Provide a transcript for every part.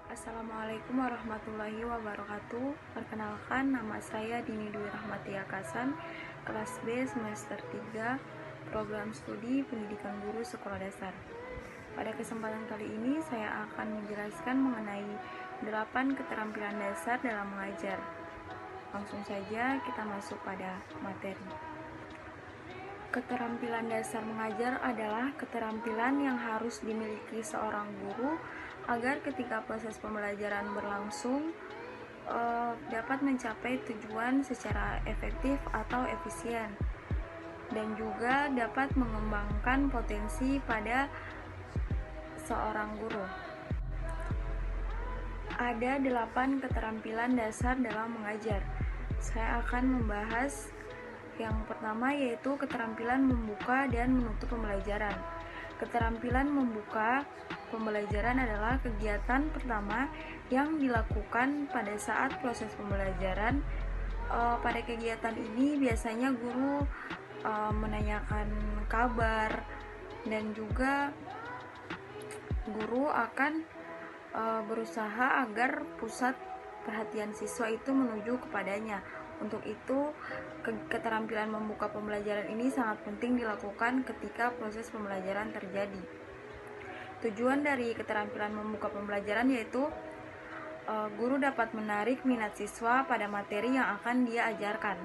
Assalamualaikum warahmatullahi wabarakatuh. Perkenalkan, nama saya Dini Dwi Rahmati Akasan, kelas B semester 3, program studi pendidikan guru sekolah dasar. Pada kesempatan kali ini saya akan menjelaskan mengenai 8 keterampilan dasar dalam mengajar. Langsung saja kita masuk pada materi. Keterampilan dasar mengajar adalah keterampilan yang harus dimiliki seorang guru agar ketika proses pembelajaran berlangsung dapat mencapai tujuan secara efektif atau efisien, dan juga dapat mengembangkan potensi pada seorang guru. Ada 8 keterampilan dasar dalam mengajar. Saya akan membahas yang pertama, yaitu keterampilan membuka dan menutup pembelajaran. Keterampilan membuka pembelajaran adalah kegiatan pertama yang dilakukan pada saat proses pembelajaran. Pada kegiatan ini biasanya guru menanyakan kabar, dan juga guru akan berusaha agar pusat perhatian siswa itu menuju kepadanya. Untuk itu, keterampilan membuka pembelajaran ini sangat penting dilakukan ketika proses pembelajaran terjadi. Tujuan dari keterampilan membuka pembelajaran yaitu guru dapat menarik minat siswa pada materi yang akan dia ajarkan.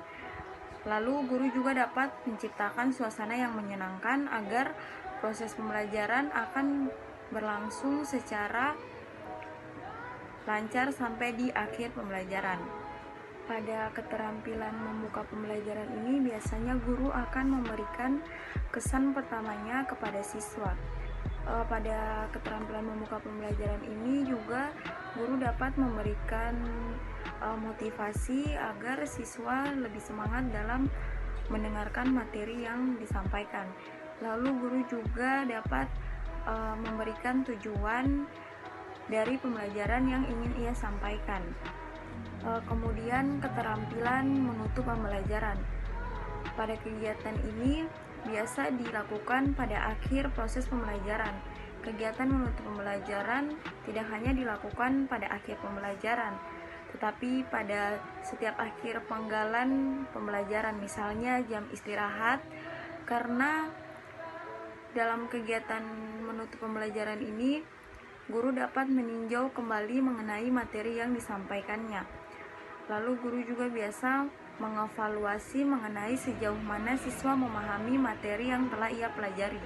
Lalu guru juga dapat menciptakan suasana yang menyenangkan agar proses pembelajaran akan berlangsung secara lancar sampai di akhir pembelajaran. Pada keterampilan membuka pembelajaran ini biasanya guru akan memberikan kesan pertamanya kepada siswa. Pada keterampilan membuka pembelajaran ini juga guru dapat memberikan motivasi agar siswa lebih semangat dalam mendengarkan materi yang disampaikan. Lalu guru juga dapat memberikan tujuan dari pembelajaran yang ingin ia sampaikan. Kemudian keterampilan menutup pembelajaran. Pada kegiatan ini biasa dilakukan pada akhir proses pembelajaran. Kegiatan menutup pembelajaran tidak hanya dilakukan pada akhir pembelajaran, tetapi pada setiap akhir penggalan pembelajaran, misalnya jam istirahat, karena dalam kegiatan menutup pembelajaran ini guru dapat meninjau kembali mengenai materi yang disampaikannya. Lalu guru juga biasa mengevaluasi mengenai sejauh mana siswa memahami materi yang telah ia pelajari.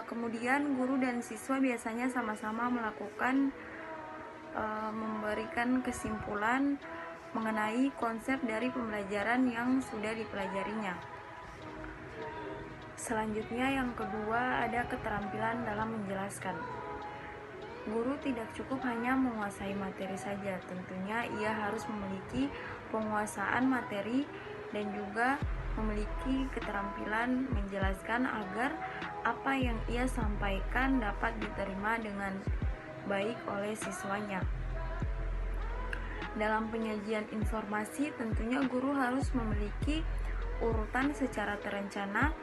Kemudian guru dan siswa biasanya sama-sama melakukan memberikan kesimpulan mengenai konsep dari pembelajaran yang sudah dipelajarinya. Selanjutnya yang kedua, ada keterampilan dalam menjelaskan. Guru tidak cukup hanya menguasai materi saja, tentunya ia harus memiliki penguasaan materi dan juga memiliki keterampilan menjelaskan agar apa yang ia sampaikan dapat diterima dengan baik oleh siswanya. Dalam penyajian informasi, tentunya guru harus memiliki urutan secara terencana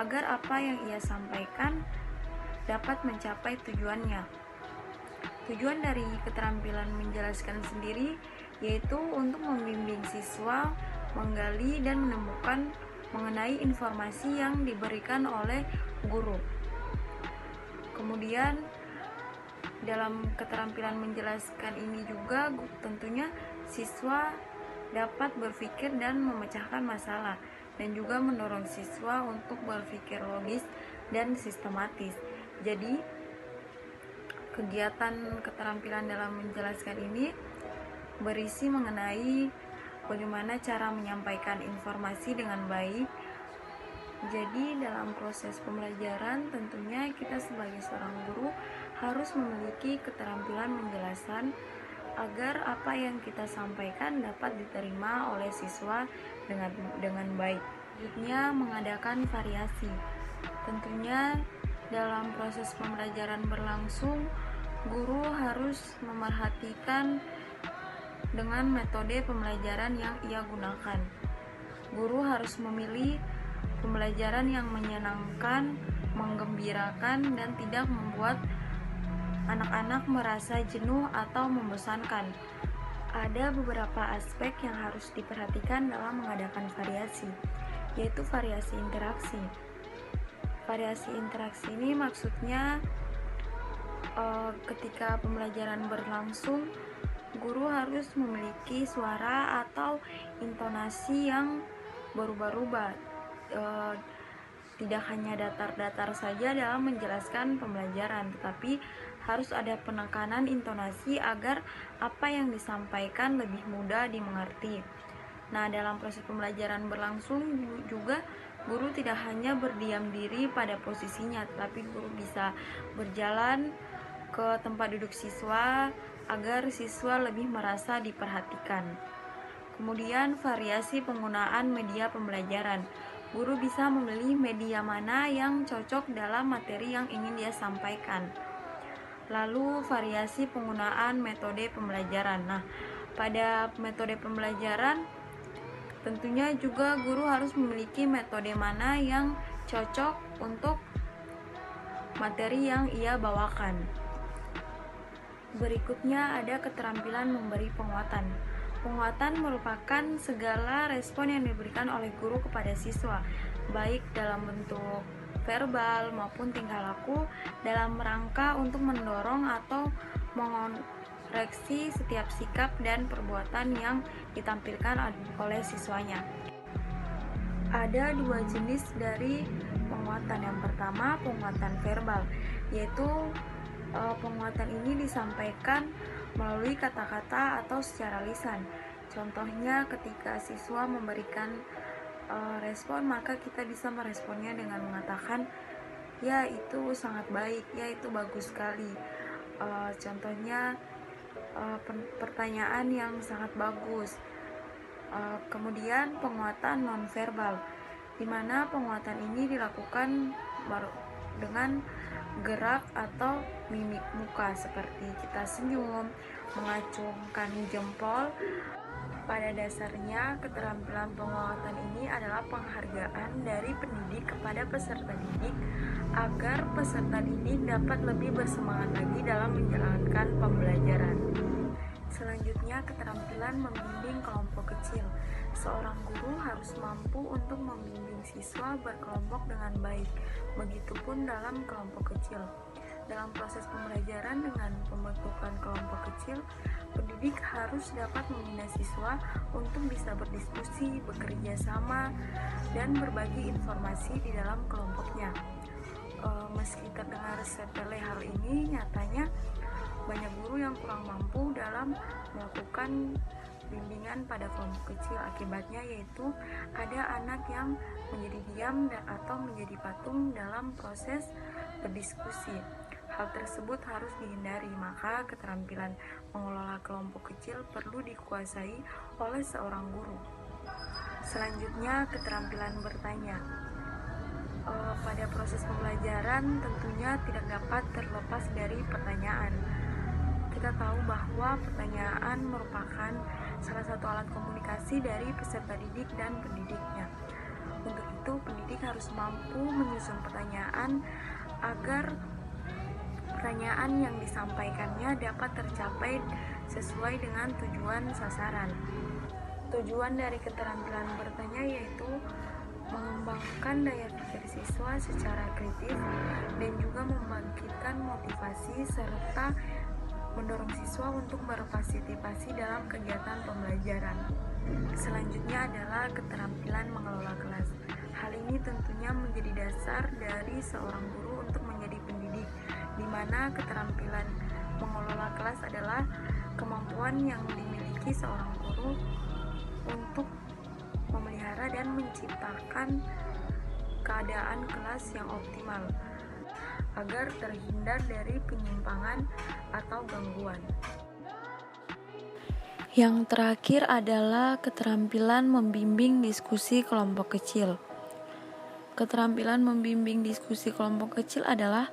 agar apa yang ia sampaikan dapat mencapai tujuannya. Tujuan dari keterampilan menjelaskan sendiri yaitu untuk membimbing siswa menggali dan menemukan mengenai informasi yang diberikan oleh guru. Kemudian dalam keterampilan menjelaskan ini juga tentunya siswa dapat berpikir dan memecahkan masalah, dan juga mendorong siswa untuk berpikir logis dan sistematis. Jadi kegiatan keterampilan dalam menjelaskan ini berisi mengenai bagaimana cara menyampaikan informasi dengan baik. Jadi dalam proses pembelajaran tentunya kita sebagai seorang guru harus memiliki keterampilan menjelaskan agar apa yang kita sampaikan dapat diterima oleh siswa dengan baik. Selanjutnya, mengadakan variasi. Tentunya dalam proses pembelajaran berlangsung, guru harus memerhatikan dengan metode pembelajaran yang ia gunakan. Guru harus memilih pembelajaran yang menyenangkan, menggembirakan, dan tidak membuat anak-anak merasa jenuh atau membosankan. Ada beberapa aspek yang harus diperhatikan dalam mengadakan variasi, yaitu variasi interaksi. Variasi interaksi ini maksudnya ketika pembelajaran berlangsung, guru harus memiliki suara atau intonasi yang berubah-ubah, tidak hanya datar-datar saja dalam menjelaskan pembelajaran, tetapi harus ada penekanan intonasi agar apa yang disampaikan lebih mudah dimengerti. Nah, dalam proses pembelajaran berlangsung juga guru tidak hanya berdiam diri pada posisinya, tetapi guru bisa berjalan ke tempat duduk siswa agar siswa lebih merasa diperhatikan. Kemudian variasi penggunaan media pembelajaran. Guru bisa memilih media mana yang cocok dalam materi yang ingin dia sampaikan. Lalu variasi penggunaan metode pembelajaran. Nah, pada metode pembelajaran tentunya juga guru harus memiliki metode mana yang cocok untuk materi yang ia bawakan. Berikutnya ada keterampilan memberi penguatan. Penguatan merupakan segala respon yang diberikan oleh guru kepada siswa, baik dalam bentuk verbal maupun tingkah laku, dalam rangka untuk mendorong atau mengoreksi setiap sikap dan perbuatan yang ditampilkan oleh siswanya. Ada dua jenis dari penguatan. Yang pertama, penguatan verbal, yaitu penguatan ini disampaikan melalui kata-kata atau secara lisan. Contohnya ketika siswa memberikan respon, maka kita bisa meresponnya dengan mengatakan, ya itu sangat baik, ya itu bagus sekali. Contohnya pertanyaan yang sangat bagus. Kemudian penguatan nonverbal, di mana penguatan ini dilakukan dengan gerak atau mimik muka seperti kita senyum, mengacungkan jempol. Pada dasarnya, keterampilan penguatan ini adalah penghargaan dari pendidik kepada peserta didik agar peserta didik dapat lebih bersemangat lagi dalam menjalankan pembelajaran. Selanjutnya, keterampilan membimbing kelompok kecil. Seorang guru harus mampu untuk membimbing siswa berkelompok dengan baik, begitupun dalam kelompok kecil. Dalam proses pembelajaran dengan pembentukan kelompok kecil, pendidik harus dapat membina siswa untuk bisa berdiskusi, bekerja sama, dan berbagi informasi di dalam kelompoknya. Meski terdengar sepele hal ini, nyatanya banyak guru yang kurang mampu dalam melakukan bimbingan pada kelompok kecil. Akibatnya yaitu ada anak yang menjadi diam atau menjadi patung dalam proses berdiskusi. Hal tersebut harus dihindari, maka keterampilan mengelola kelompok kecil perlu dikuasai oleh seorang guru. Selanjutnya, keterampilan bertanya. Pada proses pembelajaran tentunya tidak dapat terlepas dari pertanyaan. Kita tahu bahwa pertanyaan merupakan salah satu alat komunikasi dari peserta didik dan pendidiknya. Untuk itu, pendidik harus mampu menyusun pertanyaan agar pertanyaan yang disampaikannya dapat tercapai sesuai dengan tujuan sasaran. Tujuan dari keterampilan bertanya yaitu mengembangkan daya pikir siswa secara kritis dan juga membangkitkan motivasi serta mendorong siswa untuk berpartisipasi dalam kegiatan pembelajaran. Selanjutnya adalah keterampilan mengelola kelas. Hal ini tentunya menjadi dasar dari seorang guru untuk menjadi pendidik, di mana keterampilan mengelola kelas adalah kemampuan yang dimiliki seorang guru untuk memelihara dan menciptakan keadaan kelas yang optimal agar terhindar dari penyimpangan atau gangguan. Yang terakhir adalah keterampilan membimbing diskusi kelompok kecil. Keterampilan membimbing diskusi kelompok kecil adalah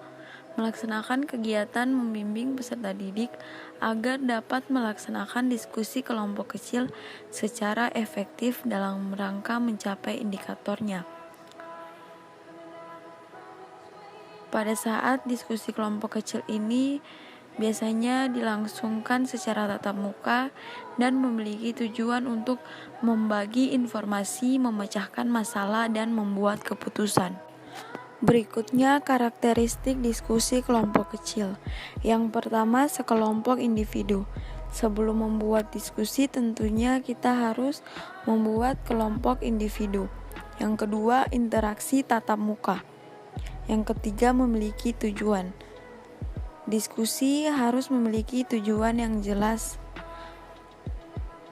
melaksanakan kegiatan membimbing peserta didik agar dapat melaksanakan diskusi kelompok kecil secara efektif dalam rangka mencapai indikatornya. Pada saat diskusi kelompok kecil ini biasanya dilangsungkan secara tatap muka dan memiliki tujuan untuk membagi informasi, memecahkan masalah, dan membuat keputusan. Berikutnya, karakteristik diskusi kelompok kecil. Yang pertama, sekelompok individu. Sebelum membuat diskusi, tentunya kita harus membuat kelompok individu. Yang kedua, interaksi tatap muka. Yang ketiga, memiliki tujuan. Diskusi harus memiliki tujuan yang jelas.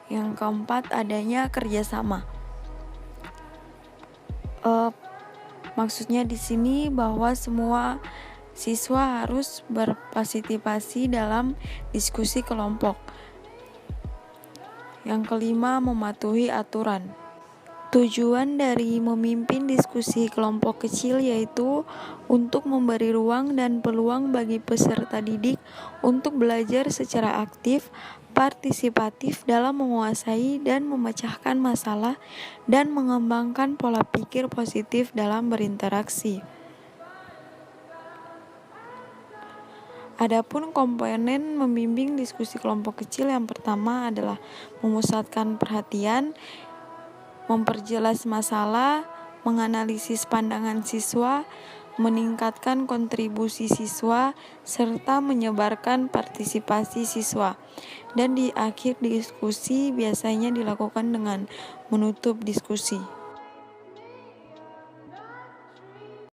Yang keempat, adanya kerjasama. Maksudnya di sini bahwa semua siswa harus berpartisipasi dalam diskusi kelompok. Yang kelima, mematuhi aturan. Tujuan dari memimpin diskusi kelompok kecil yaitu untuk memberi ruang dan peluang bagi peserta didik untuk belajar secara aktif, partisipatif dalam menguasai dan memecahkan masalah dan mengembangkan pola pikir positif dalam berinteraksi. Adapun komponen membimbing diskusi kelompok kecil, yang pertama adalah memusatkan perhatian, memperjelas masalah, menganalisis pandangan siswa, meningkatkan kontribusi siswa, serta menyebarkan partisipasi siswa. Dan di akhir diskusi biasanya dilakukan dengan menutup diskusi.